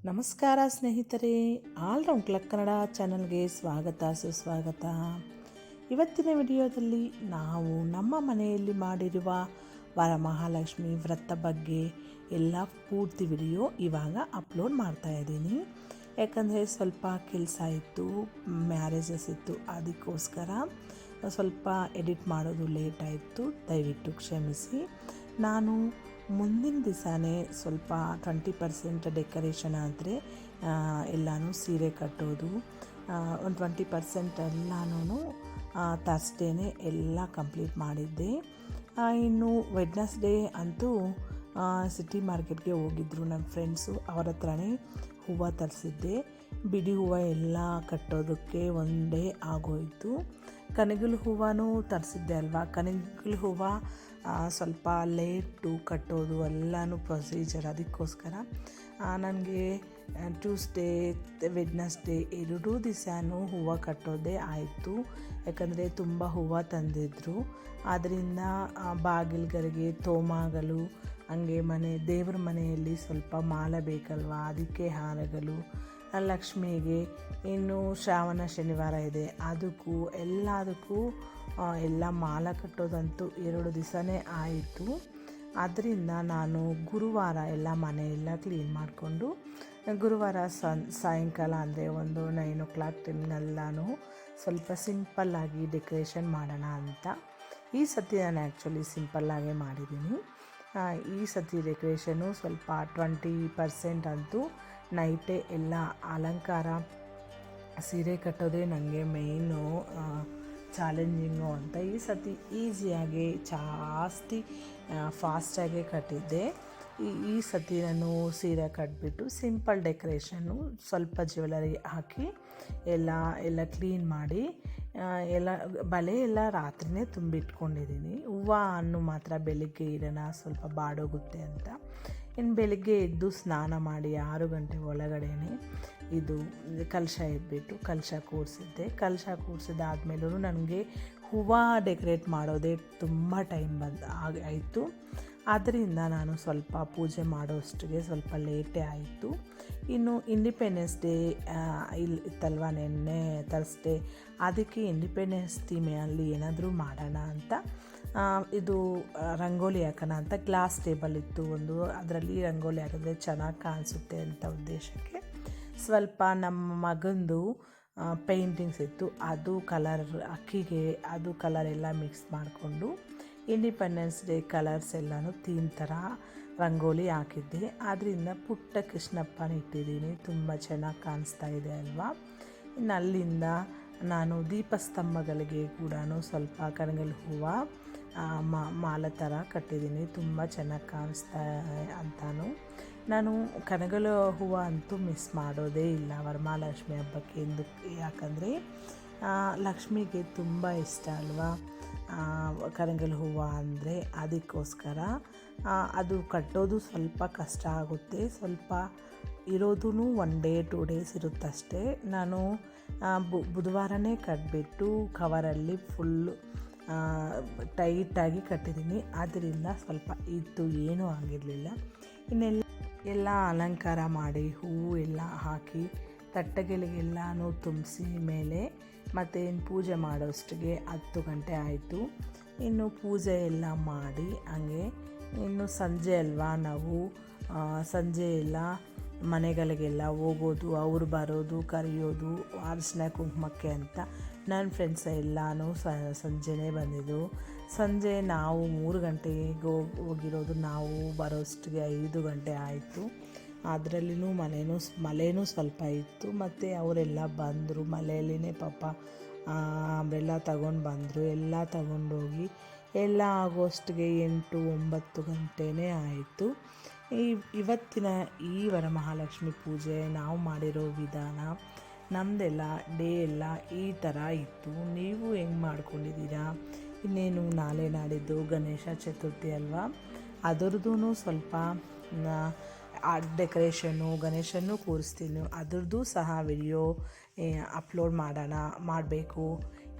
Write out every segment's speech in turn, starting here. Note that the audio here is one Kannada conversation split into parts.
ನಮಸ್ಕಾರ ಸ್ನೇಹಿತರೆ, ಆಲ್ರೌಂಡ್ ಕ್ಲಕ್ ಕನ್ನಡ ಚಾನಲ್ಗೆ ಸ್ವಾಗತ ಸುಸ್ವಾಗತ. ಇವತ್ತಿನ ವಿಡಿಯೋದಲ್ಲಿ ನಾವು ನಮ್ಮ ಮನೆಯಲ್ಲಿ ಮಾಡಿರುವ ವರಮಹಾಲಕ್ಷ್ಮಿ ವ್ರತ ಬಗ್ಗೆ ಎಲ್ಲ ಪೂರ್ತಿ ವಿಡಿಯೋ ಇವಾಗ ಅಪ್ಲೋಡ್ ಮಾಡ್ತಾ ಇದ್ದೀನಿ. ಯಾಕಂದರೆ ಸ್ವಲ್ಪ ಕೆಲಸ ಇತ್ತು, ಮ್ಯಾರೇಜಸ್ ಇತ್ತು, ಅದಕ್ಕೋಸ್ಕರ ಸ್ವಲ್ಪ ಎಡಿಟ್ ಮಾಡೋದು ಲೇಟ್ ಆಯಿತು, ದಯವಿಟ್ಟು ಕ್ಷಮಿಸಿ. ನಾನು ಮುಂದಿನ ದಿವಸನೇ ಸ್ವಲ್ಪ 20% ಡೆಕೋರೇಷನ್ ಆದರೆ ಎಲ್ಲನೂ ಸೀರೆ ಕಟ್ಟೋದು, ಒಂದು 20% ಎಲ್ಲನೂ ಥರ್ಸ್ಡೇನೇ ಎಲ್ಲ ಕಂಪ್ಲೀಟ್ ಮಾಡಿದ್ದೆ. ಇನ್ನು ವೆಡ್ನೆಸ್ಡೇ ಅಂತೂ ಸಿಟಿ ಮಾರ್ಕೆಟ್ಗೆ ಹೋಗಿದ್ದರು ನನ್ನ ಫ್ರೆಂಡ್ಸು, ಅವರ ಹತ್ರನೇ ಹೂವು ತರಿಸಿದ್ದೆ. ಬಿಡಿ ಹೂವು ಎಲ್ಲ ಕಟ್ಟೋದಕ್ಕೆ ಒನ್ ಡೇ ಆಗೋಯಿತು. ಕನಗಲು ಹೂವನೂ ತರಿಸಿದ್ದೆ ಅಲ್ವಾ, ಕನಗಲು ಹೂವು ಸ್ವಲ್ಪ ಲೇಟು ಕಟ್ಟೋದು ಎಲ್ಲನೂ ಪ್ರೊಸೀಜರ್. ಅದಕ್ಕೋಸ್ಕರ ನನಗೆ ಟ್ಯೂಸ್ಡೇ ವೆಡ್ನೆಸ್ಡೇ ಎರಡೂ ದಿವಸನೂ ಹೂವು ಕಟ್ಟೋದೇ ಆಯಿತು. ಯಾಕಂದರೆ ತುಂಬ ಹೂವು ತಂದಿದ್ದರು. ಆದ್ದರಿಂದ ಬಾಗಿಲುಗಳಿಗೆ ತೋಮಾಗಲು, ಹಂಗೆ ದೇವ್ರ ಮನೆಯಲ್ಲಿ ಸ್ವಲ್ಪ ಮಾಲೆ ಬೇಕಲ್ವ, ಅದಕ್ಕೆ ಹಾರಗಳು, ಲಕ್ಷ್ಮಿಗೆ ಇನ್ನು ಶ್ರಾವಣ ಶನಿವಾರ ಇದೆ, ಅದಕ್ಕೂ ಎಲ್ಲದಕ್ಕೂ ಎಲ್ಲ ಮಾಲ ಕಟ್ಟೋದಂತೂ 2 ದಿವಸನೇ ಆಯಿತು. ಆದ್ದರಿಂದ ನಾನು ಗುರುವಾರ ಎಲ್ಲ ಮನೆಯೆಲ್ಲ ಕ್ಲೀನ್ ಮಾಡಿಕೊಂಡು ಗುರುವಾರ ಸಾಯಂಕಾಲ ಅಂದರೆ ಒಂದು 9 o'clock ಟೈಮ್ನೆಲ್ಲನೂ ಸ್ವಲ್ಪ ಸಿಂಪಲ್ಲಾಗಿ ಡೆಕೋರೇಷನ್ ಮಾಡೋಣ ಅಂತ. ಈ ಸತಿ ನಾನು ಆ್ಯಕ್ಚುಲಿ ಸಿಂಪಲ್ಲಾಗೇ ಮಾಡಿದ್ದೀನಿ. ಈ ಸತಿ ಡೆಕೋರೇಷನು ಸ್ವಲ್ಪ 20% ಅಂತೂ ನೈಟೇ ಎಲ್ಲ ಅಲಂಕಾರ. ಸೀರೆ ಕಟ್ಟೋದೇ ನನಗೆ ಮೇಯ್ನು ಚಾಲೆಂಜಿಂಗು ಅಂತ. ಈ ಸತಿ ಈಸಿಯಾಗಿ ಜಾಸ್ತಿ ಫಾಸ್ಟಾಗೆ ಕಟ್ಟಿದ್ದೆ. ಈ ಸತಿ ನಾನು ಸೀರೆ ಕಟ್ಟಿಬಿಟ್ಟು ಸಿಂಪಲ್ ಡೆಕೋರೇಷನ್ನು, ಸ್ವಲ್ಪ ಜ್ಯುವೆಲರಿ ಹಾಕಿ ಎಲ್ಲ ಕ್ಲೀನ್ ಮಾಡಿ, ಬಳೆ ಎಲ್ಲ ರಾತ್ರಿಯೇ ತುಂಬಿಟ್ಕೊಂಡಿದ್ದೀನಿ. ಹೂವನ್ನು ಮಾತ್ರ ಬೆಳಿಗ್ಗೆ ಇಡೋಣ, ಸ್ವಲ್ಪ ಬಾಡೋಗುತ್ತೆ ಅಂತ. ಇನ್ನು ಬೆಳಿಗ್ಗೆ ಎದ್ದು ಸ್ನಾನ ಮಾಡಿ 6 ಗಂಟೆ ಒಳಗಡೆ ಇದು ಕಲಶ ಇಟ್ಬಿಟ್ಟು ಕಲಶ ಕೂರಿಸಿದ್ದೆ. ಕಲಶ ಕೂರಿಸಿದಾದ್ಮೇಲೂ ನನಗೆ ಹೂವು ಡೆಕೋರೇಟ್ ಮಾಡೋದೇ ತುಂಬ ಟೈಮ್ ಆಯಿತು. ಆದ್ದರಿಂದ ನಾನು ಸ್ವಲ್ಪ ಪೂಜೆ ಮಾಡೋಷ್ಟಿಗೆ ಸ್ವಲ್ಪ ಲೇಟೇ ಆಯಿತು. ಇನ್ನು ಇಂಡಿಪೆಂಡೆನ್ಸ್ ಡೇ ಇತ್ತಲ್ವ, ನೆನ್ನೆ ಥರ್ಸ್ಡೇ, ಅದಕ್ಕೆ ಇಂಡಿಪೆಂಡೆನ್ಸ್ ಥೀಮಲ್ಲಿ ಏನಾದರೂ ಮಾಡೋಣ ಅಂತ ಇದು ರಂಗೋಲಿ ಹಾಕೋಣ ಅಂತ ಗ್ಲಾಸ್ ಟೇಬಲ್ ಇತ್ತು ಒಂದು, ಅದರಲ್ಲಿ ರಂಗೋಲಿ ಹಾಕಿದ್ರೆ ಚೆನ್ನಾಗಿ ಕಾಣಿಸುತ್ತೆ ಅಂತ ಉದ್ದೇಶಕ್ಕೆ ಸ್ವಲ್ಪ ನಮ್ಮ ಮಗಂದು ಪೇಂಟಿಂಗ್ಸ್ ಇತ್ತು, ಅದು ಕಲರ್ ಅಕ್ಕಿಗೆ ಅದು ಕಲರ್ ಎಲ್ಲ ಮಿಕ್ಸ್ ಮಾಡಿಕೊಂಡು ಇಂಡಿಪೆಂಡೆನ್ಸ್ ಡೇ ಕಲರ್ಸ್ ಎಲ್ಲನೂ ಥೀಮ್ ಥರ ರಂಗೋಲಿ ಹಾಕಿದ್ದೆ. ಆದ್ದರಿಂದ ಪುಟ್ಟ ಕೃಷ್ಣಪ್ಪನ ಇಟ್ಟಿದ್ದೀನಿ, ತುಂಬ ಚೆನ್ನಾಗಿ ಕಾಣಿಸ್ತಾ ಇದೆ ಅಲ್ವಾ. ಇನ್ನು ಅಲ್ಲಿಂದ ನಾನು ದೀಪಸ್ತಂಭಗಳಿಗೆ ಕೂಡ ಸ್ವಲ್ಪ ಕನಗಲು ಹೂವು ಮಾಲೆ ಥರ ಕಟ್ಟಿದ್ದೀನಿ, ತುಂಬ ಚೆನ್ನಾಗಿ ಕಾಣಿಸ್ತಾ ಅಂತಾನು. ನಾನು ಕನಗಲು ಹೂವು ಅಂತೂ ಮಿಸ್ ಮಾಡೋದೇ ಇಲ್ಲ ವರಮಹಾಲಕ್ಷ್ಮಿ ಹಬ್ಬಕ್ಕೆ. ಯಾಕಂದರೆ ಲಕ್ಷ್ಮಿಗೆ ತುಂಬ ಇಷ್ಟ ಅಲ್ವಾ ಕನಗಲು ಹೂವು ಅಂದರೆ. ಅದಕ್ಕೋಸ್ಕರ ಅದು ಕಟ್ಟೋದು ಸ್ವಲ್ಪ ಕಷ್ಟ ಆಗುತ್ತೆ, ಸ್ವಲ್ಪ ಇರೋದೂ 1 day 2 days ಇರುತ್ತಷ್ಟೇ. ನಾನು ಬುಧವಾರನೇ ಕಟ್ಟಿಬಿಟ್ಟು ಕವರಲ್ಲಿ ಫುಲ್ಲು ಟೈಟಾಗಿ ಕಟ್ಟಿದ್ದೀನಿ. ಆದ್ದರಿಂದ ಸ್ವಲ್ಪ ಇತ್ತು, ಏನೂ ಆಗಿರಲಿಲ್ಲ. ಎಲ್ಲ ಅಲಂಕಾರ ಮಾಡಿ ಹೂವು ಎಲ್ಲ ಹಾಕಿ ತಟ್ಟೆಗಳಿಗೆಲ್ಲನೂ ತುಂಬಿಸಿ ಮೇಲೆ ಮತ್ತು ಪೂಜೆ ಮಾಡೋಷ್ಟಿಗೆ 10 ಗಂಟೆ ಆಯಿತು. ಇನ್ನು ಪೂಜೆ ಎಲ್ಲ ಮಾಡಿ ಹಂಗೆ ಇನ್ನು ಸಂಜೆ ಅಲ್ವಾ, ನಾವು ಸಂಜೆ ಎಲ್ಲ ಮನೆಗಳಿಗೆಲ್ಲ ಹೋಗೋದು, ಅವ್ರು ಬರೋದು, ಕರೆಯೋದು ಅರಿಶಿನ ಕುಂಕುಮಕ್ಕೆ ಅಂತ. ನನ್ನ ಫ್ರೆಂಡ್ಸ್ ಎಲ್ಲನೂ ಸಂಜೆನೇ ಬಂದಿದ್ದು. ಸಂಜೆ ನಾವು 3 ಗಂಟೆಗೆ ಹೋಗಿರೋದು, ನಾವು ಬರೋಷ್ಟಿಗೆ 5 ಗಂಟೆ ಆಯಿತು. ಅದರಲ್ಲಿನೂ ಮಳೆನೂ ಸ್ವಲ್ಪ ಇತ್ತು, ಮತ್ತು ಅವರೆಲ್ಲ ಬಂದರು ಮಳೆಯಲ್ಲಿನೇ ಪಾಪ. ಅಂಬ್ರೆಲ್ಲ ತಗೊಂಡು ಬಂದರು, ಎಲ್ಲ ತಗೊಂಡೋಗಿ ಎಲ್ಲ ಆಗೋಷ್ಟಿಗೆ 8-9 ಗಂಟೆನೇ ಆಯಿತು. ಇವತ್ತಿನ ಈ ವರಮಹಾಲಕ್ಷ್ಮಿ ಪೂಜೆ ನಾವು ಮಾಡಿರೋ ವಿಧಾನ, ನಮ್ಮದೆಲ್ಲ ಡೇ ಎಲ್ಲ ಈ ಥರ ಇತ್ತು. ನೀವು ಹೆಂಗೆ ಮಾಡ್ಕೊಂಡಿದ್ದೀರಾ? ಇನ್ನೇನು ನಾಳೆ ನಾಡಿದ್ದು ಗಣೇಶ ಚತುರ್ಥಿ ಅಲ್ವಾ, ಅದರದ್ದು ಸ್ವಲ್ಪ ಡೆಕೋರೇಷನ್ನು, ಗಣೇಶನೂ ಕೂರಿಸ್ತೀನಿ, ಅದರದ್ದು ಸಹ ವಿಡಿಯೋ ಅಪ್ಲೋಡ್ ಮಾಡಬೇಕು.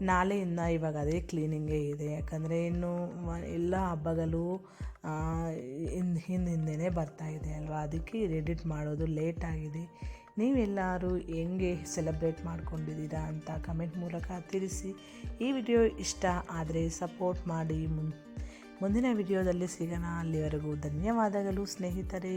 ನಾಳೆಯಿಂದ ಇವಾಗ ಅದೇ ಕ್ಲೀನಿಂಗೇ ಇದೆ. ಯಾಕಂದರೆ ಇನ್ನು ಎಲ್ಲ ಹಬ್ಬಗಳು ಹಿಂದಿಂದನೇ ಬರ್ತಾಯಿದೆ ಅಲ್ವಾ, ಅದಕ್ಕೆ ಎಡಿಟ್ ಮಾಡೋದು ಲೇಟಾಗಿದೆ. ನೀವೆಲ್ಲರೂ ಹೆಂಗೆ ಸೆಲೆಬ್ರೇಟ್ ಮಾಡ್ಕೊಂಡಿದ್ದೀರಾ ಅಂತ ಕಮೆಂಟ್ ಮೂಲಕ ತಿಳಿಸಿ. ಈ ವಿಡಿಯೋ ಇಷ್ಟ ಆದರೆ ಸಪೋರ್ಟ್ ಮಾಡಿ. ಮುಂದಿನ ವಿಡಿಯೋದಲ್ಲಿ ಸಿಗೋಣ. ಅಲ್ಲಿವರೆಗೂ ಧನ್ಯವಾದಗಳು ಸ್ನೇಹಿತರೆ.